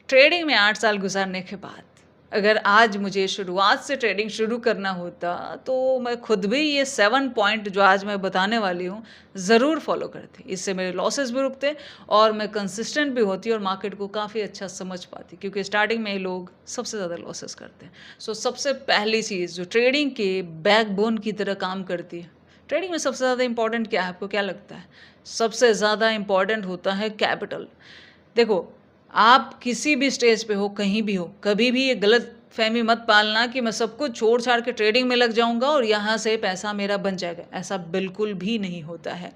Trading में 8 साल गुज़ारने के बाद अगर आज मुझे शुरुआत से ट्रेडिंग शुरू करना होता, तो मैं खुद भी ये 7 पॉइंट जो आज मैं बताने वाली हूँ, ज़रूर फ़ॉलो करती। इससे मेरे लॉसेस भी रुकते और मैं कंसिस्टेंट भी होती और मार्केट को काफ़ी अच्छा समझ पाती, क्योंकि स्टार्टिंग में ही लोग सबसे ज़्यादा लॉसेस करते हैं। सो सबसे पहली चीज़ जो ट्रेडिंग के बैकबोन की तरह काम करती है, ट्रेडिंग में सबसे ज़्यादा इम्पोर्टेंट क्या है, आपको क्या लगता है? सबसे ज़्यादा इम्पोर्टेंट होता है कैपिटल। देखो, आप किसी भी स्टेज पे हो, कहीं भी हो, कभी भी ये गलतफ़हमी मत पालना कि मैं सब कुछ छोड़-छाड़ के ट्रेडिंग में लग जाऊँगा और यहाँ से पैसा मेरा बन जाएगा। ऐसा बिल्कुल भी नहीं होता है।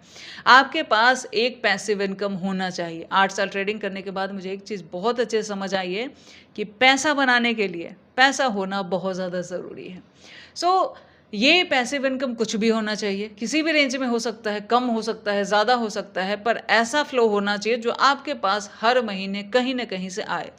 आपके पास एक पैसिव इनकम होना चाहिए। 8 साल ट्रेडिंग करने के बाद मुझे एक चीज़ बहुत अच्छे से समझ आई है कि पैसा बनाने के लिए पैसा होना बहुत ज़्यादा ज़रूरी है। सो ये पैसिव इनकम कुछ भी होना चाहिए, किसी भी रेंज में हो सकता है, कम हो सकता है, ज़्यादा हो सकता है, पर ऐसा फ्लो होना चाहिए जो आपके पास हर महीने कहीं न कहीं से आए।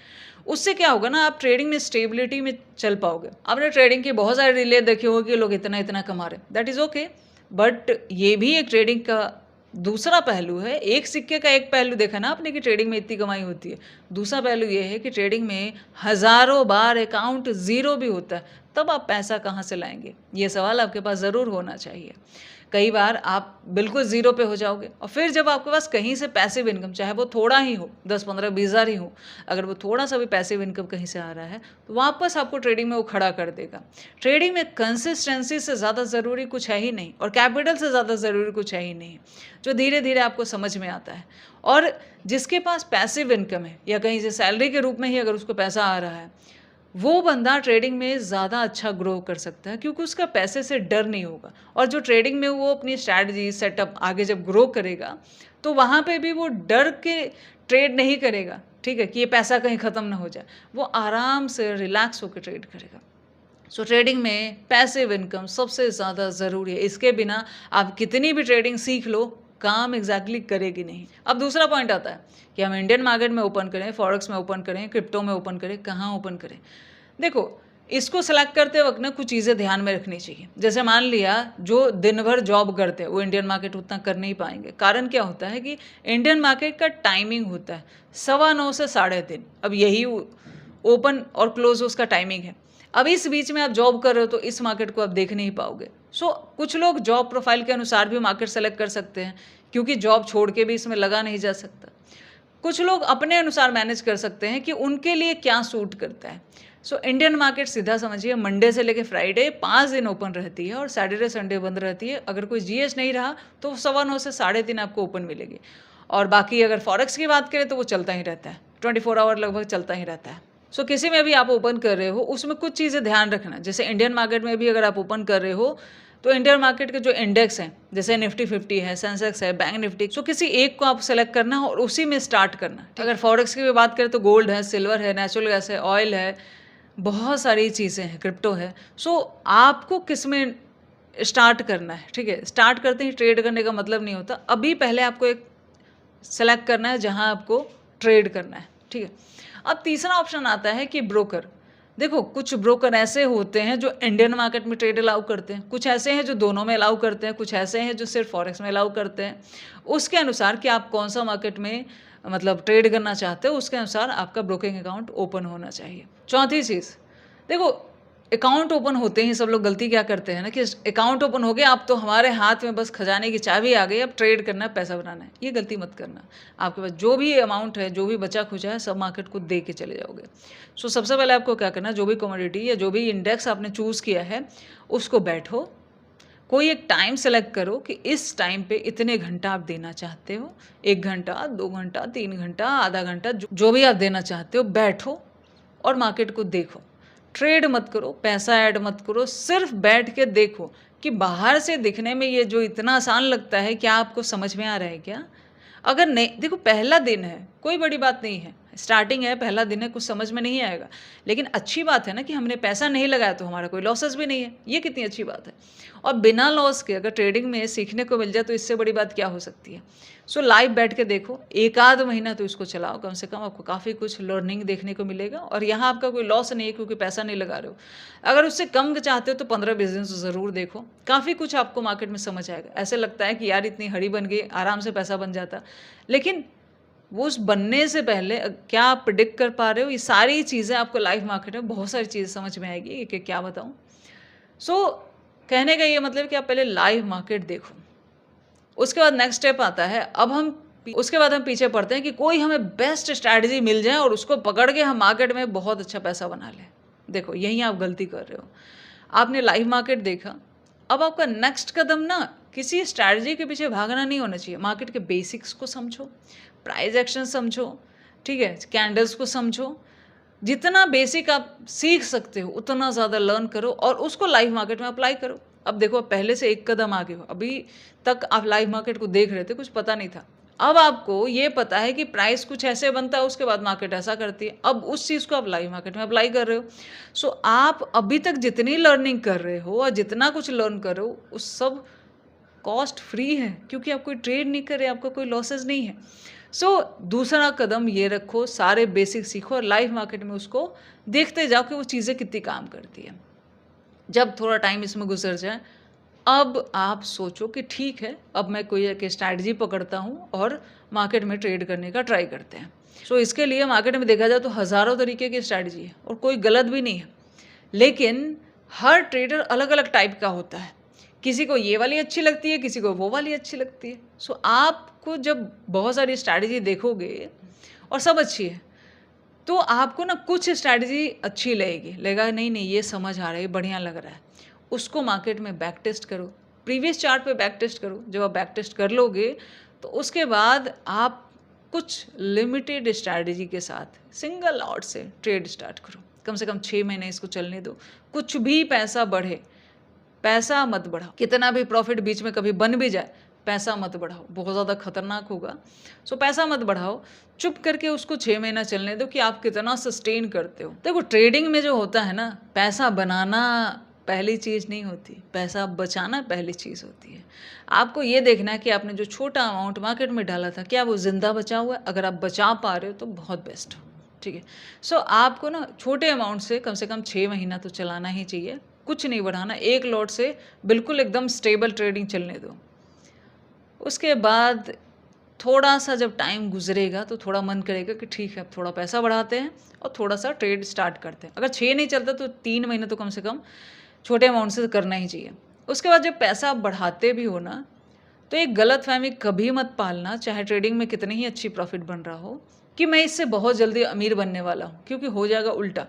उससे क्या होगा ना, आप ट्रेडिंग में स्टेबिलिटी में चल पाओगे। आपने ट्रेडिंग की बहुत सारी रीलें देखी होगी कि लोग इतना-इतना कमा रहे हैं, दैट इज़ ओके, बट ये भी एक ट्रेडिंग का दूसरा पहलू है। एक सिक्के का एक पहलू देखा ना आपने कि ट्रेडिंग में इतनी कमाई होती है। दूसरा पहलू ये है कि ट्रेडिंग में हज़ारों बार अकाउंट ज़ीरो भी होता है, तब आप पैसा कहाँ से लाएँगे? ये सवाल आपके पास ज़रूर होना चाहिए। कई बार आप बिल्कुल ज़ीरो पे हो जाओगे और फिर जब आपके पास कहीं से पैसिव इनकम, चाहे वो थोड़ा ही हो, 10, 15, 20 हज़ार ही हो, अगर वो थोड़ा-सा भी पैसिव इनकम कहीं से आ रहा है, तो वापस आपको ट्रेडिंग में वो खड़ा कर देगा। ट्रेडिंग में कंसिस्टेंसी से ज़्यादा ज़रूरी कुछ है ही नहीं और कैपिटल से ज़्यादा ज़रूरी कुछ है ही नहीं, जो धीरे-धीरे आपको समझ में आता है। और जिसके पास पैसिव इनकम है या कहीं से सैलरी के रूप में ही अगर उसको पैसा आ रहा है, वो बंदा ट्रेडिंग में ज़्यादा अच्छा ग्रो कर सकता है, क्योंकि उसका पैसे से डर नहीं होगा। और जो ट्रेडिंग में वो अपनी स्ट्रैटेजी सेटअप आगे जब ग्रो करेगा, तो वहाँ पे भी वो डर के ट्रेड नहीं करेगा, ठीक है, कि ये पैसा कहीं ख़त्म ना हो जाए। वो आराम से रिलैक्स होकर ट्रेड करेगा। सो ट्रेडिंग में पैसिव इनकम सबसे ज़्यादा ज़रूरी है। इसके बिना आप कितनी भी ट्रेडिंग सीख लो, काम एग्जैक्टली करेगी नहीं। अब दूसरा पॉइंट आता है कि हम इंडियन मार्केट में ओपन करें, फॉरेक्स में ओपन करें, क्रिप्टो में ओपन करें, कहाँ ओपन करें? देखो, इसको सेलेक्ट करते वक्त ना कुछ चीज़ें ध्यान में रखनी चाहिए। जैसे मान लिया जो दिन भर जॉब करते हैं, वो इंडियन मार्केट उतना कर नहीं पाएंगे। कारण क्या होता है कि इंडियन मार्केट का टाइमिंग होता है 9:15 से 3:30। अब यही ओपन और क्लोज उसका टाइमिंग है। अब इस बीच में आप जॉब कर रहे हो तो इस मार्केट को आप देख नहीं पाओगे। सो कुछ लोग जॉब प्रोफाइल के अनुसार भी मार्केट सेलेक्ट कर सकते हैं, क्योंकि जॉब छोड़ के भी इसमें लगा नहीं जा सकता। कुछ लोग अपने अनुसार मैनेज कर सकते हैं कि उनके लिए क्या सूट करता है। सो इंडियन मार्केट सीधा समझिए मंडे से लेकर फ्राइडे 5 दिन ओपन रहती है और सैटरडे संडे बंद रहती है। अगर कोई जीएस नहीं रहा तो 9:15 से 3:30 आपको ओपन मिलेगी। और बाकी अगर फॉरेक्स की बात करें तो वो चलता ही रहता है, 24 आवर लगभग चलता ही रहता है। सो किसी में भी आप ओपन कर रहे हो, उसमें कुछ चीज़ें ध्यान रखना। जैसे इंडियन मार्केट में भी अगर आप ओपन कर रहे हो, तो इंडियन मार्केट के जो इंडेक्स हैं, जैसे निफ्टी 50 है, सेंसेक्स है, बैंक निफ्टी, सो किसी एक को आप सेलेक्ट करना और उसी में स्टार्ट करना। अगर फॉरेक्स की भी बात करें तो गोल्ड है, सिल्वर है, नेचुरल गैस है, ऑयल है, बहुत सारी चीज़ें हैं, क्रिप्टो है। सो आपको किस में स्टार्ट करना है, ठीक है? स्टार्ट करते ही ट्रेड करने का मतलब नहीं होता। अभी पहले आपको एक सेलेक्ट करना है जहाँ आपको ट्रेड करना है, ठीक है? अब तीसरा ऑप्शन आता है कि ब्रोकर। देखो, कुछ ब्रोकर ऐसे होते हैं जो इंडियन मार्केट में ट्रेड अलाउ करते हैं, कुछ ऐसे हैं जो दोनों में अलाउ करते हैं, कुछ ऐसे हैं जो सिर्फ फॉरेक्स में अलाउ करते हैं। उसके अनुसार कि आप कौन सा मार्केट में मतलब ट्रेड करना चाहते हो, उसके अनुसार आपका ब्रोकिंग अकाउंट ओपन होना चाहिए। चौथी चीज़, देखो, अकाउंट ओपन होते ही सब लोग गलती क्या करते हैं ना कि अकाउंट ओपन हो गया, अब तो हमारे हाथ में बस खजाने की चाबी आ गई, अब ट्रेड करना है, पैसा बनाना है। ये गलती मत करना। आपके पास जो भी अमाउंट है, जो भी बचा खुचा है, सब मार्केट को दे के चले जाओगे। सो सबसे पहले आपको क्या करना है, जो भी कमोडिटी या जो भी इंडेक्स आपने चूज़ किया है, उसको बैठो, कोई एक टाइम सेलेक्ट करो कि इस टाइम पे इतने घंटा आप देना चाहते हो। 1 घंटा, 2 घंटा, 3 घंटा, आधा घंटा, जो भी आप देना चाहते हो, बैठो और मार्केट को देखो। ट्रेड मत करो, पैसा ऐड मत करो, सिर्फ बैठ के देखो कि बाहर से दिखने में ये जो इतना आसान लगता है, क्या आपको समझ में आ रहा है क्या? अगर नहीं, देखो, पहला दिन है, कोई बड़ी बात नहीं है, स्टार्टिंग है, पहला दिन है, कुछ समझ में नहीं आएगा। लेकिन अच्छी बात है ना कि हमने पैसा नहीं लगाया तो हमारा कोई लॉसेस भी नहीं है, ये कितनी अच्छी बात है। और बिना लॉस के अगर ट्रेडिंग में सीखने को मिल जाए तो इससे बड़ी बात क्या हो सकती है। सो लाइव बैठ के देखो, एक आध महीना तो इसको चलाओ, कम से कम आपको काफ़ी कुछ लर्निंग देखने को मिलेगा और यहाँ आपका कोई लॉस नहीं है, क्योंकि पैसा नहीं लगा रहे हो। अगर उससे कम चाहते हो तो 15-20 दिन से ज़रूर देखो, काफ़ी कुछ आपको मार्केट में समझ आएगा। ऐसे लगता है कि यार इतनी हड़ी बन गई, आराम से पैसा बन जाता, लेकिन वो उस बनने से पहले क्या आप प्रिडिक्ट कर पा रहे हो, ये सारी चीज़ें आपको लाइव मार्केट में बहुत सारी चीज़ें समझ में आएगी कि क्या बताऊँ। सो कहने का ये मतलब कि आप पहले लाइव मार्केट देखो। उसके बाद नेक्स्ट स्टेप आता है, उसके बाद हम पीछे पड़ते हैं कि कोई हमें बेस्ट स्ट्रैटेजी मिल जाए और उसको पकड़ के हम मार्केट में बहुत अच्छा पैसा बना लें। देखो, यहीं आप गलती कर रहे हो। आपने लाइव मार्केट देखा, अब आपका नेक्स्ट कदम ना किसी स्ट्रैटेजी के पीछे भागना नहीं होना चाहिए। मार्केट के बेसिक्स को समझो, प्राइस एक्शन समझो, ठीक है, कैंडल्स को समझो। जितना बेसिक आप सीख सकते हो उतना ज़्यादा लर्न करो और उसको लाइव मार्केट में अप्लाई करो। अब देखो, आप पहले से एक कदम आगे हो। अभी तक आप लाइव मार्केट को देख रहे थे, कुछ पता नहीं था। अब आपको ये पता है कि प्राइस कुछ ऐसे बनता है, उसके बाद मार्केट ऐसा करती है। अब उस चीज़ को आप लाइव मार्केट में अप्लाई कर रहे हो। सो आप अभी तक जितनी लर्निंग कर रहे हो और जितना कुछ लर्न कर रहे हो, उस सब कॉस्ट फ्री है, क्योंकि आप कोई ट्रेड नहीं कर रहे, आपका कोई लॉसेस नहीं है। सो दूसरा कदम ये रखो, सारे बेसिक सीखो और लाइव मार्केट में उसको देखते जाओ कि वो चीज़ें कितनी काम करती है। जब थोड़ा टाइम इसमें गुजर जाए, अब आप सोचो कि ठीक है, अब मैं कोई एक स्ट्रैटेजी पकड़ता हूँ और मार्केट में ट्रेड करने का ट्राई करते हैं। सो इसके लिए मार्केट में देखा जाए तो हज़ारों तरीके की स्ट्रैटेजी है और कोई गलत भी नहीं है। लेकिन हर ट्रेडर अलग अलग टाइप का होता है। किसी को ये वाली अच्छी लगती है, किसी को वो वाली अच्छी लगती है। सो आपको जब बहुत सारी स्ट्रैटेजी देखोगे और सब अच्छी है, तो आपको ना कुछ स्ट्रैटेजी अच्छी लगेगा, नहीं नहीं ये समझ आ रहा है, बढ़िया लग रहा है। उसको मार्केट में बैक टेस्ट करो, प्रीवियस चार्ट पे बैक टेस्ट करो। जब आप बैक टेस्ट कर लोगे तो उसके बाद आप कुछ लिमिटेड स्ट्रैटेजी के साथ सिंगल लॉट से ट्रेड स्टार्ट करो। कम से कम 6 महीने इसको चलने दो। कुछ भी पैसा बढ़े, पैसा मत बढ़ाओ। कितना भी प्रॉफिट बीच में कभी बन भी जाए, पैसा मत बढ़ाओ, बहुत ज़्यादा खतरनाक होगा। सो पैसा मत बढ़ाओ, चुप करके उसको 6 महीना चलने दो कि आप कितना सस्टेन करते हो। देखो, ट्रेडिंग में जो होता है ना, पैसा बनाना पहली चीज़ नहीं होती, पैसा बचाना पहली चीज़ होती है। आपको ये देखना है कि आपने जो छोटा अमाउंट मार्केट में डाला था, क्या वो ज़िंदा बचा हुआ है? अगर आप बचा पा रहे हो तो बहुत बेस्ट हो, ठीक है। सो आपको ना छोटे अमाउंट से कम 6 महीना तो चलाना ही चाहिए, कुछ नहीं बढ़ाना। एक लॉट से बिल्कुल एकदम स्टेबल ट्रेडिंग चलने दो। उसके बाद थोड़ा-सा जब टाइम गुज़रेगा तो थोड़ा मन करेगा कि ठीक है, अब थोड़ा पैसा बढ़ाते हैं और थोड़ा-सा ट्रेड स्टार्ट करते हैं। अगर 6 नहीं चलता तो 3 महीने तो कम से कम छोटे अमाउंट से करना ही चाहिए। उसके बाद जब पैसा आप बढ़ाते भी हो ना, तो एक गलतफ़हमी कभी मत पालना, चाहे ट्रेडिंग में कितनी ही अच्छी प्रॉफ़िट बन रहा हो, कि मैं इससे बहुत जल्दी अमीर बनने वाला हूँ, क्योंकि हो जाएगा उल्टा।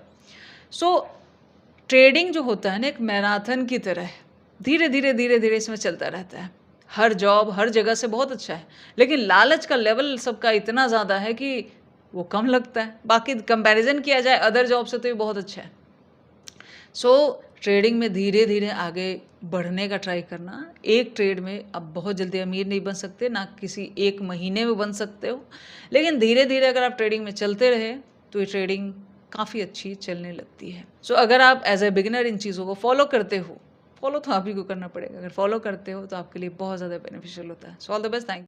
सो ट्रेडिंग जो होता है ना, एक मैराथन की तरह है। धीरे-धीरे इसमें चलता रहता है। हर जॉब, हर जगह से बहुत अच्छा है, लेकिन लालच का लेवल सबका इतना ज़्यादा है कि वो कम लगता है। बाकी कंपैरिज़न किया जाए अदर जॉब से तो ये बहुत अच्छा है। सो ट्रेडिंग में धीरे-धीरे आगे बढ़ने का ट्राई करना। एक ट्रेड में आप बहुत जल्दी अमीर नहीं बन सकते, ना किसी एक महीने में बन सकते हो। लेकिन धीरे-धीरे अगर आप ट्रेडिंग में चलते रहे, तो ये ट्रेडिंग काफ़ी अच्छी चलने लगती है। सो अगर आप एज़ अ बिगिनर इन चीज़ों को फॉलो करते हो, फॉलो तो आप ही को करना पड़ेगा। अगर फॉलो करते हो तो आपके लिए बहुत ज़्यादा बेनिफिशियल होता है। So all the best, thank